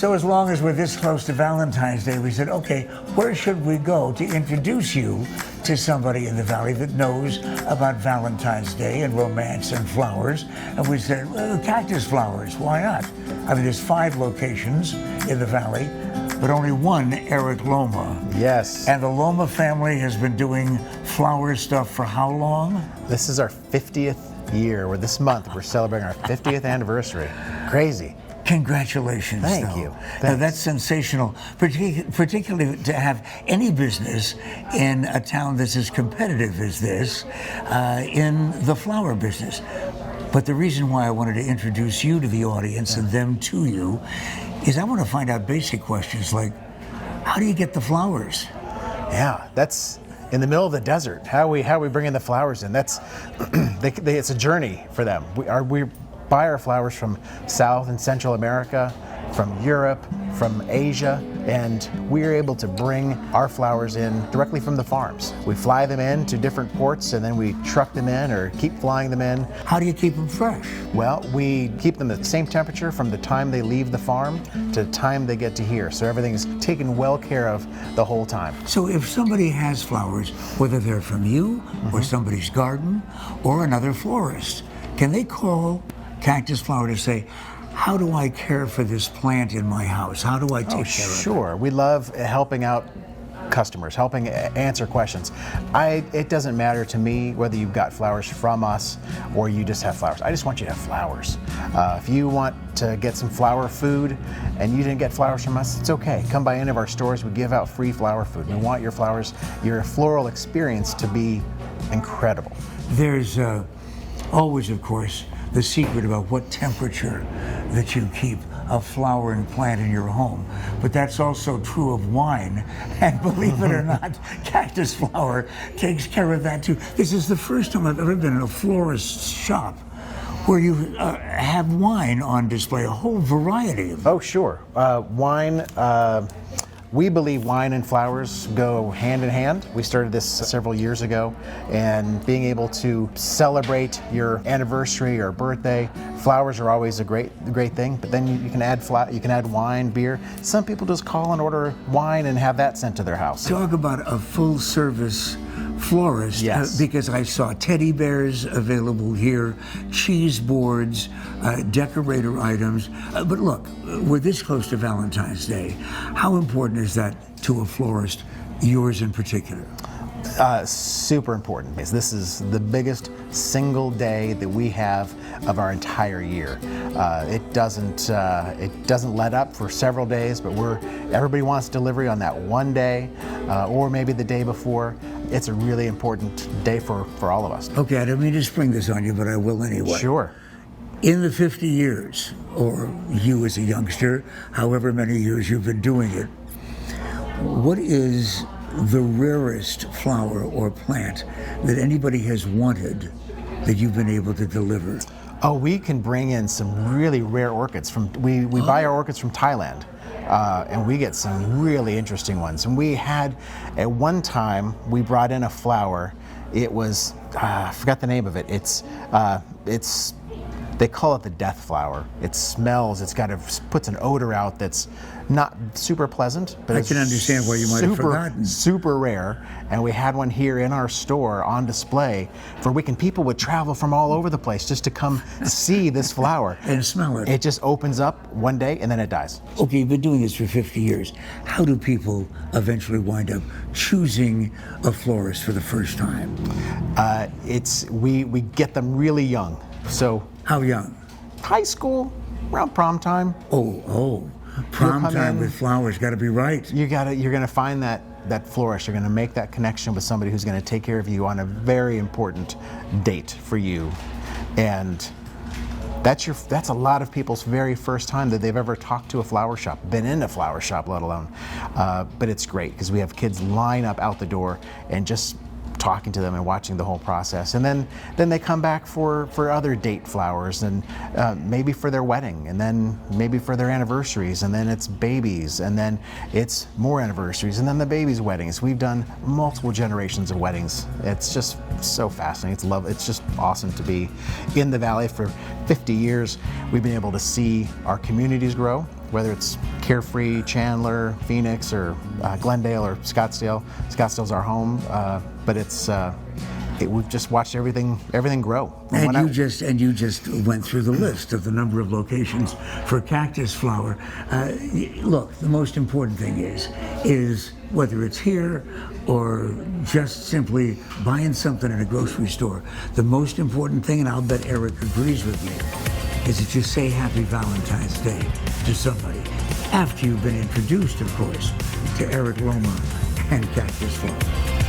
So as long as we're this close to Valentine's Day, we said, okay, where should we go to introduce you to somebody in the Valley that knows about Valentine's Day and romance and flowers? And we said, well, cactus flowers, why not? I mean, there's 5 locations in the Valley, but only one Eric Loma. Yes. And the Loma family has been doing flower stuff for how long? This is our 50th year, or this month we're celebrating our 50th anniversary. Crazy. Congratulations. Thank though. you. Now, that's sensational, particularly to have any business in a town that's as competitive as this in the flower business. But the reason why I wanted to introduce you to the audience and them to you is I want to find out basic questions like, how do you get the flowers? Yeah, that's in the middle of the desert. How we bring in the flowers in? That's it's a journey for them. We buy our flowers from South and Central America, from Europe, from Asia, and we're able to bring our flowers in directly from the farms. We fly them in to different ports and then we truck them in or keep flying them in. How do you keep them fresh? Well, we keep them at the same temperature from the time they leave the farm to the time they get to here. So everything's taken well care of the whole time. So if somebody has flowers, whether they're from you or somebody's garden or another florist, can they call Cactus Flower to say, how do I care for this plant in my house? How do I take care of it? Sure. We love helping out customers, helping answer questions. It doesn't matter to me whether you've got flowers from us or you just have flowers. I just want you to have flowers. If you want to get some flower food and you didn't get flowers from us, it's okay. Come by any of our stores. We give out free flower food. We want your flowers, your floral experience to be incredible. There's always, of course, the secret about what temperature that you keep a flowering plant in your home. But that's also true of wine. And believe it or not, Cactus Flower takes care of that too. This is the first time I've ever been in a florist's shop where you have wine on display, a whole variety of. Oh, sure. Wine. We believe wine and flowers go hand in hand. We started this several years ago, and being able to celebrate your anniversary or birthday, flowers are always a great thing. But then you can add wine, beer. Some people just call and order wine and have that sent to their house. Talk about a full-service florist. Yes. Because I saw teddy bears available here, cheese boards, decorator items. But look, we're this close to Valentine's Day. How important is that to a florist, yours in particular? Super important. This is the biggest single day that we have of our entire year. It doesn't let up for several days, but everybody wants delivery on that one day, or maybe the day before. It's a really important day for all of us. Okay, I don't mean to spring this on you, but I will anyway. Sure. In the 50 years, or you as a youngster, however many years you've been doing it, what is the rarest flower or plant that anybody has wanted that you've been able to deliver? Oh, we can bring in some really rare orchids. We buy our orchids from Thailand, and we get some really interesting ones. And we had, at one time, we brought in a flower. It was, I forgot the name of it. They call it the death flower. It smells, puts an odor out that's not super pleasant, but I can understand why you might have forgotten. Super rare. And we had one here in our store on display for people would travel from all over the place just to come see this flower. And smell it. It just opens up one day and then it dies. Okay, you've been doing this for 50 years. How do people eventually wind up choosing a florist for the first time? We get them really young. So how young? High school, around prom time. Prom time with flowers, got to be right. You're going to find that florist. You're going to make that connection with somebody who's going to take care of you on a very important date for you, and that's a lot of people's very first time that they've ever talked to a flower shop, been in a flower shop, let alone. But it's great because we have kids line up out the door and just talking to them and watching the whole process, and then they come back for other date flowers, and maybe for their wedding, and then maybe for their anniversaries, and then it's babies, and then it's more anniversaries, and then the babies' weddings. We've done multiple generations of weddings. It's just so fascinating. It's just awesome to be in the Valley for 50 years. We've been able to see our communities grow, whether it's Carefree, Chandler, Phoenix, or Glendale or Scottsdale. Scottsdale's our home, but we've just watched everything grow. And you just went through the list of the number of locations for cactus flower. Look, the most important thing is whether it's here or just simply buying something in a grocery store, the most important thing, and I'll bet Eric agrees with me, is that you say Happy Valentine's Day to somebody after you've been introduced, of course, to Eric Loma and Cactus Flower.